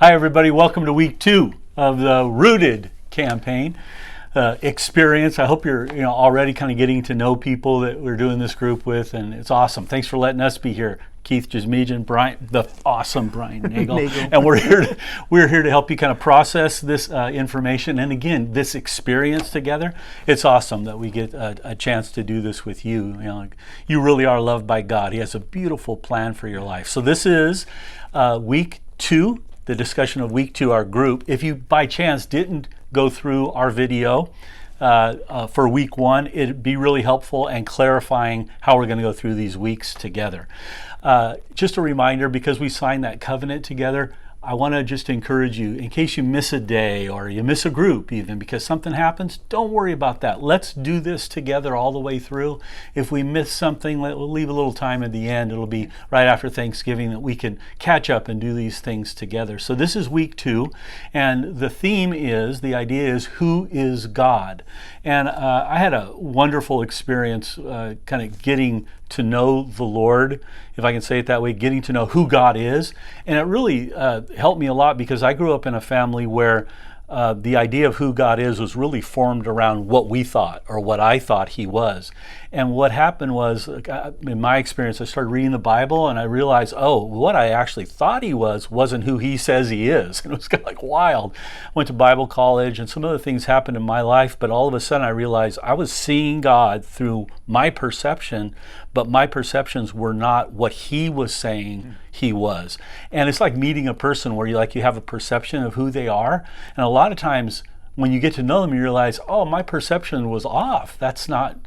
Hi, everybody. Welcome to week 2 of the Rooted campaign experience. I hope you're already kind of getting to know people that we're doing this group with, and it's awesome. Thanks for letting us be here. Keith Jasmijan, Brian, the awesome Brian Nagel, and we're here to help you kind of process this information. And again, this experience together. It's awesome that we get a chance to do this with you. You really are loved by God. He has a beautiful plan for your life. So this is week 2. The discussion of week 2, our group. If you by chance didn't go through our video for week 1, it'd be really helpful and clarifying how we're going to go through these weeks together. Just a reminder, because we signed that covenant together, I want to just encourage you, in case you miss a day or you miss a group even because something happens, don't worry about that. Let's do this together all the way through. If we miss something, we'll leave a little time at the end. It'll be right after Thanksgiving that we can catch up and do these things together. So this is week 2, and the idea is, who is God? And I had a wonderful experience kind of getting to know the Lord, if I can say it that way, getting to know who God is. And it really helped me a lot because I grew up in a family where the idea of who God is was really formed around what we thought or what I thought He was. And what happened was, in my experience, I started reading the Bible and I realized, what I actually thought He wasn't who He says He is. And it was kind of like wild. I went to Bible college and some other things happened in my life, but all of a sudden I realized I was seeing God through my perception, but my perceptions were not what He was saying He was. And it's like meeting a person where you have a perception of who they are. And a lot of times when you get to know them, you realize, my perception was off. That's not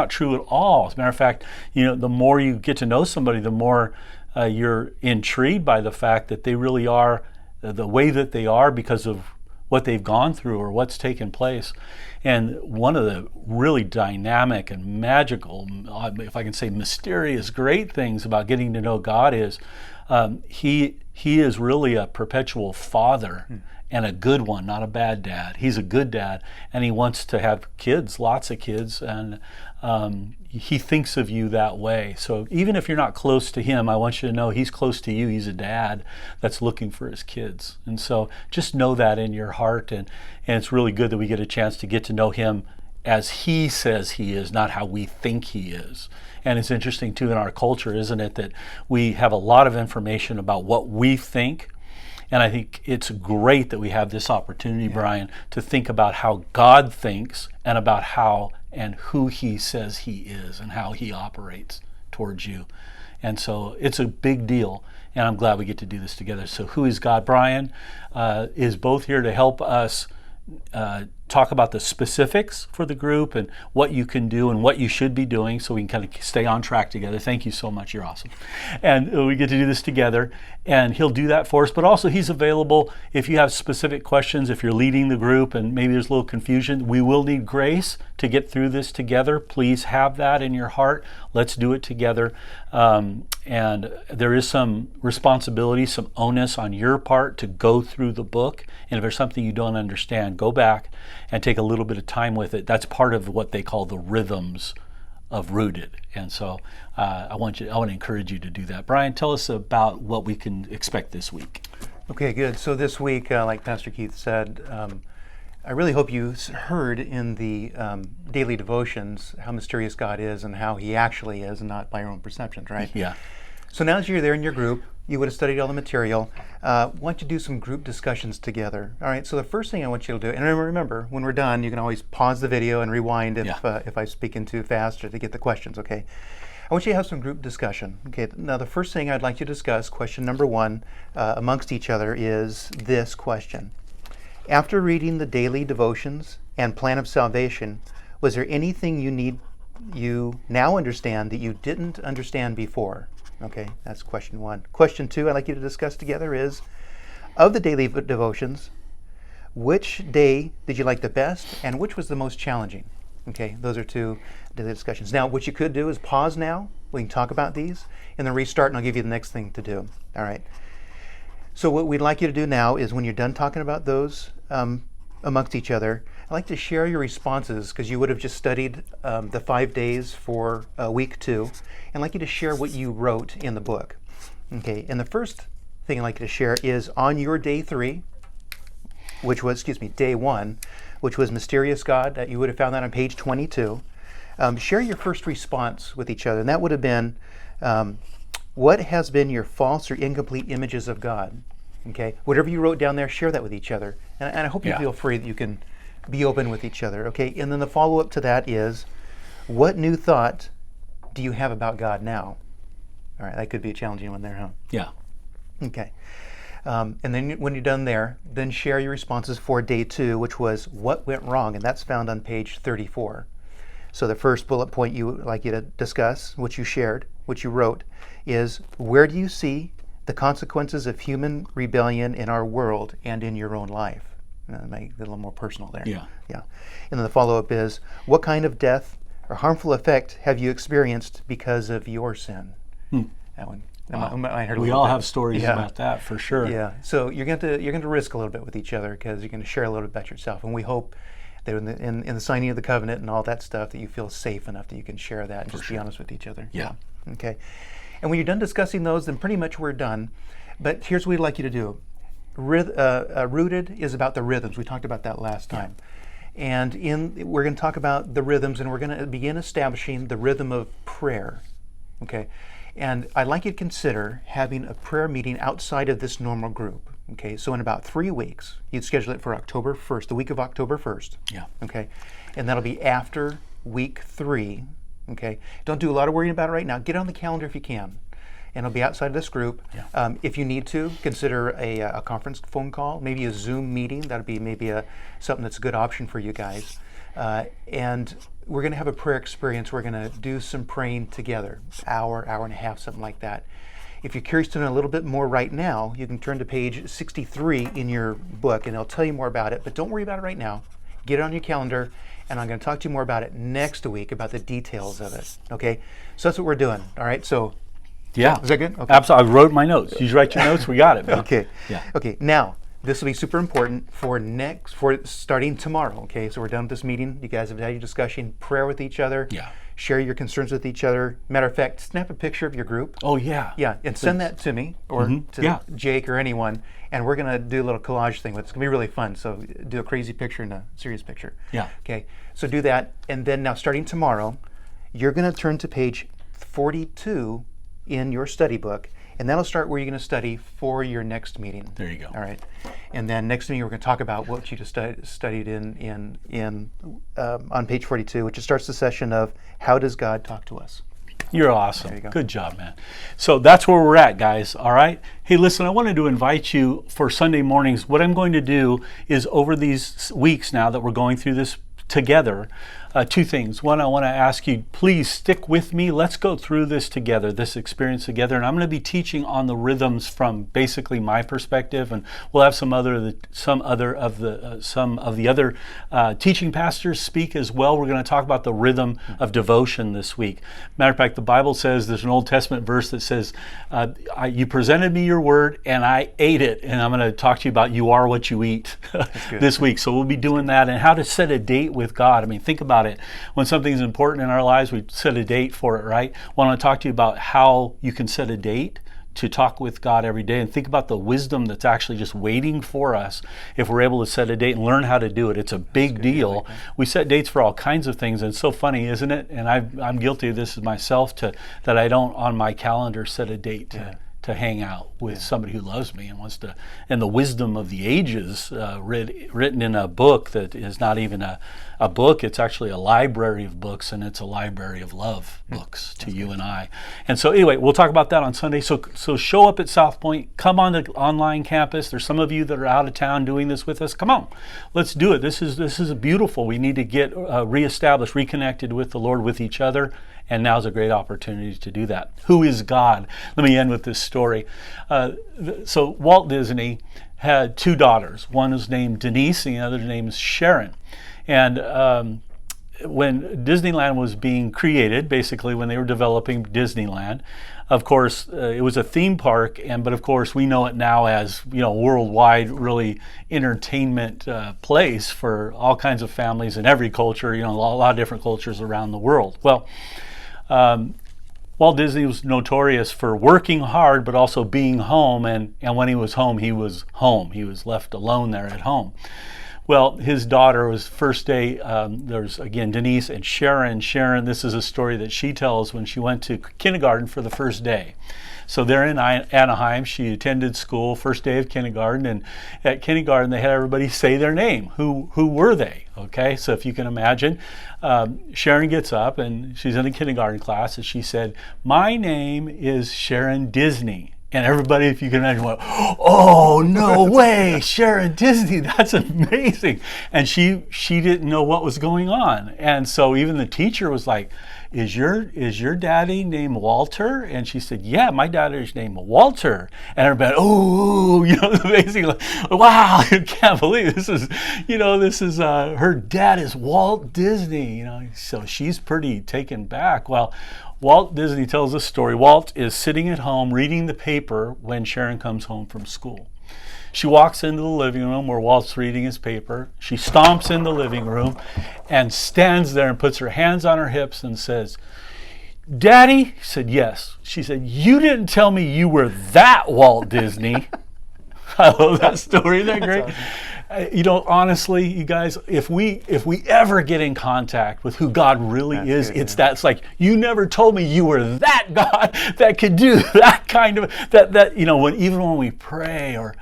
true at all. As a matter of fact, the more you get to know somebody, the more you're intrigued by the fact that they really are the way that they are because of what they've gone through or what's taken place. And one of the really dynamic and magical, if I can say mysterious, great things about getting to know God is He is really a perpetual father and a good one, not a bad dad. He's a good dad, and He wants to have kids, lots of kids, and He thinks of you that way. So even if you're not close to Him, I want you to know He's close to you. He's a dad that's looking for his kids. And so just know that in your heart, and it's really good that we get a chance to get to know Him as He says He is, not how we think He is. And it's interesting too in our culture, isn't it, that we have a lot of information about what we think. And I think it's great that we have this opportunity, Brian, to think about how God thinks and about how and who He says He is and how He operates towards you. And so it's a big deal, and I'm glad we get to do this together. So who is God? Brian is both here to help us talk about the specifics for the group and what you can do and what you should be doing so we can kind of stay on track together. Thank you so much. You're awesome. And we get to do this together, and he'll do that for us. But also he's available if you have specific questions, if you're leading the group and maybe there's a little confusion. We will need grace to get through this together. Please have that in your heart. Let's do it together. And there is some responsibility, some onus on your part to go through the book. And if there's something you don't understand, go back and take a little bit of time with it. That's part of what they call the rhythms of Rooted. And so I want to encourage you to do that. Brian, tell us about what we can expect this week. Okay, good. So this week, like Pastor Keith said, I really hope you heard in the daily devotions how mysterious God is and how He actually is, and not by your own perceptions, right? Yeah. So now that you're there in your group, you would have studied all the material. Want you to do some group discussions together. All right, so the first thing I want you to do, and remember, when we're done, you can always pause the video and rewind if I speak in too fast or to get the questions, okay? I want you to have some group discussion. Okay, now the first thing I'd like you to discuss, question number 1, amongst each other, is this question. After reading the daily devotions and plan of salvation, was there anything you now understand that you didn't understand before? Okay, that's question 1. Question 2 I'd like you to discuss together is, of the daily devotions, which day did you like the best and which was the most challenging? Okay, those are 2 daily discussions. Now, what you could do is pause now. We can talk about these and then restart, and I'll give you the next thing to do. All right. So what we'd like you to do now is, when you're done talking about those amongst each other, I'd like to share your responses, because you would have just studied the 5 days for week 2, and I'd like you to share what you wrote in the book. Okay, and the first thing I'd like you to share is on your day 3, which was, day 1, which was Mysterious God. That you would have found that on page 22. Share your first response with each other, and that would have been, what has been your false or incomplete images of God? Okay, whatever you wrote down there, share that with each other, and I hope you feel free that you can be open with each other. Okay, and then the follow-up to that is, what new thought do you have about God now? All right, that could be a challenging one there, huh? Yeah. Okay. And then when you're done there, then share your responses for day 2, which was what went wrong, and that's found on page 34. So the first bullet point you would like you to discuss, which you shared, which you wrote, is where do you see the consequences of human rebellion in our world and in your own life? Make it a little more personal there. Yeah. And then the follow-up is, what kind of death or harmful effect have you experienced because of your sin? That one. We all have stories about that, for sure. Yeah. So you're going to risk a little bit with each other, because you're going to share a little bit about yourself, and we hope that in the signing of the covenant and all that stuff, that you feel safe enough that you can share that and just be honest with each other. Yeah. Okay. And when you're done discussing those, then pretty much we're done. But here's what we'd like you to do. Rooted is about the rhythms. We talked about that last time. And we're going to talk about the rhythms, and we're going to begin establishing the rhythm of prayer. Okay. And I'd like you to consider having a prayer meeting outside of this normal group. Okay. So in about 3 weeks, you'd schedule it for October 1st, the week of October 1st. Yeah. Okay. And that'll be after week 3. Okay. Don't do a lot of worrying about it right now. Get on the calendar if you can. And it'll be outside of this group. Yeah. If you need to, consider a conference phone call, maybe a Zoom meeting. That'll be maybe something that's a good option for you guys. And we're going to have a prayer experience. We're going to do some praying together, hour and a half, something like that. If you're curious to know a little bit more right now, you can turn to page 63 in your book, and it'll tell you more about it. But don't worry about it right now. Get it on your calendar, and I'm going to talk to you more about it next week, about the details of it. Okay? So that's what we're doing. All right? So, yeah. Is that good? Okay. Absolutely. I wrote my notes. You write your notes, we got it. Man. Okay. Yeah. Okay. Now, this will be super important for starting tomorrow. Okay, so we're done with this meeting. You guys have had your discussion, prayer with each other. Yeah. Share your concerns with each other. Matter of fact, snap a picture of your group. Oh, yeah. Yeah, and send that to me or to Jake or anyone, and we're going to do a little collage thing with it. It's going to be really fun. So do a crazy picture and a serious picture. Yeah. Okay, so do that, and then now starting tomorrow, you're going to turn to page 42 in your study book, and that'll start where you're going to study for your next meeting. There you go. All right, and then next meeting we're going to talk about what you just studied on page 42, which starts the session of how does God talk to us. You're awesome. There you go. Good job, man. So that's where we're at, guys. All right. Hey, listen, I wanted to invite you for Sunday mornings. What I'm going to do is, over these weeks now that we're going through this together, 2 things. One, I want to ask you, please stick with me. Let's go through this together, this experience together. And I'm going to be teaching on the rhythms from basically my perspective, and we'll have some of the other teaching pastors speak as well. We're going to talk about the rhythm of devotion this week. Matter of fact, the Bible says, there's an Old Testament verse that says, you presented me your word and I ate it. And I'm going to talk to you about you are what you eat this week. So we'll be doing that, and how to set a date with God. I mean, think about it. When something's important in our lives, we set a date for it, right? Well, I want to talk to you about how you can set a date to talk with God every day, and think about the wisdom that's actually just waiting for us if we're able to set a date and learn how to do it. It's a big deal. We set dates for all kinds of things, and it's so funny, isn't it? And I'm guilty of this myself, that I don't on my calendar set a date to hang out with somebody who loves me and wants to, and the wisdom of the ages written in a book that is not even a book, it's actually a library of books, and it's a library of love books to you and I. And so anyway, we'll talk about that on Sunday. So show up at South Point, come on the online campus. There's some of you that are out of town doing this with us. Come on, let's do it. This is beautiful. We need to get reestablished, reconnected with the Lord, with each other. And now's a great opportunity to do that. Who is God? Let me end with this story. So Walt Disney had 2 daughters. One is named Denise, and the other name is Sharon. And when Disneyland was being created, basically when they were developing Disneyland, of course, it was a theme park, but of course we know it now as, worldwide, really entertainment place for all kinds of families in every culture, a lot of different cultures around the world. Well, Walt Disney was notorious for working hard, but also being home. And when he was home, he was home. He was left alone there at home. Well, his daughter was first day, there's again Denise and Sharon. Sharon, this is a story that she tells when she went to kindergarten for the first day. So they're in Anaheim. She attended school, first day of kindergarten, and at kindergarten they had everybody say their name. Who were they? Okay, so if you can imagine, Sharon gets up and she's in a kindergarten class and she said, "My name is Sharon Disney." And everybody, if you can imagine, went, "Oh, no way, Sharon Disney, that's amazing." And she didn't know what was going on. And so even the teacher was like, is your daddy named Walter? And she said, "Yeah, my daddy's named Walter." And everybody, "Oh, basically, wow, I can't believe this is her dad is Walt Disney, So she's pretty taken back. Well, Walt Disney tells this story. Walt is sitting at home reading the paper when Sharon comes home from school. She walks into the living room where Walt's reading his paper. She stomps in the living room and stands there and puts her hands on her hips and says, "Daddy?" He said, "Yes." She said, "You didn't tell me you were that Walt Disney." I love that story. Isn't that great? Awesome. Honestly, you guys, if we ever get in contact with who God really is, it's like, you never told me you were that God that could do that kind of when we pray, or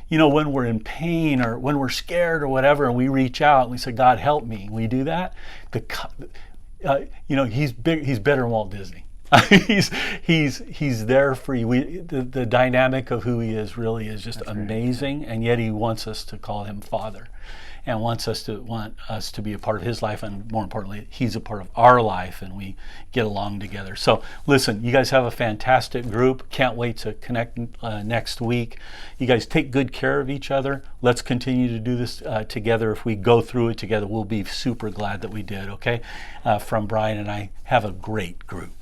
when we're in pain, or when we're scared or whatever, and we reach out and we say, "God, help me." We do that. He's big. He's better than Walt Disney. he's there for you. The dynamic of who he is really is just amazing, and yet he wants us to call him Father, and wants us to be a part of his life, and more importantly, he's a part of our life, and we get along together. So listen, you guys have a fantastic group. Can't wait to connect next week. You guys take good care of each other. Let's continue to do this together. If we go through it together, we'll be super glad that we did. Okay, from Brian and I, have a great group.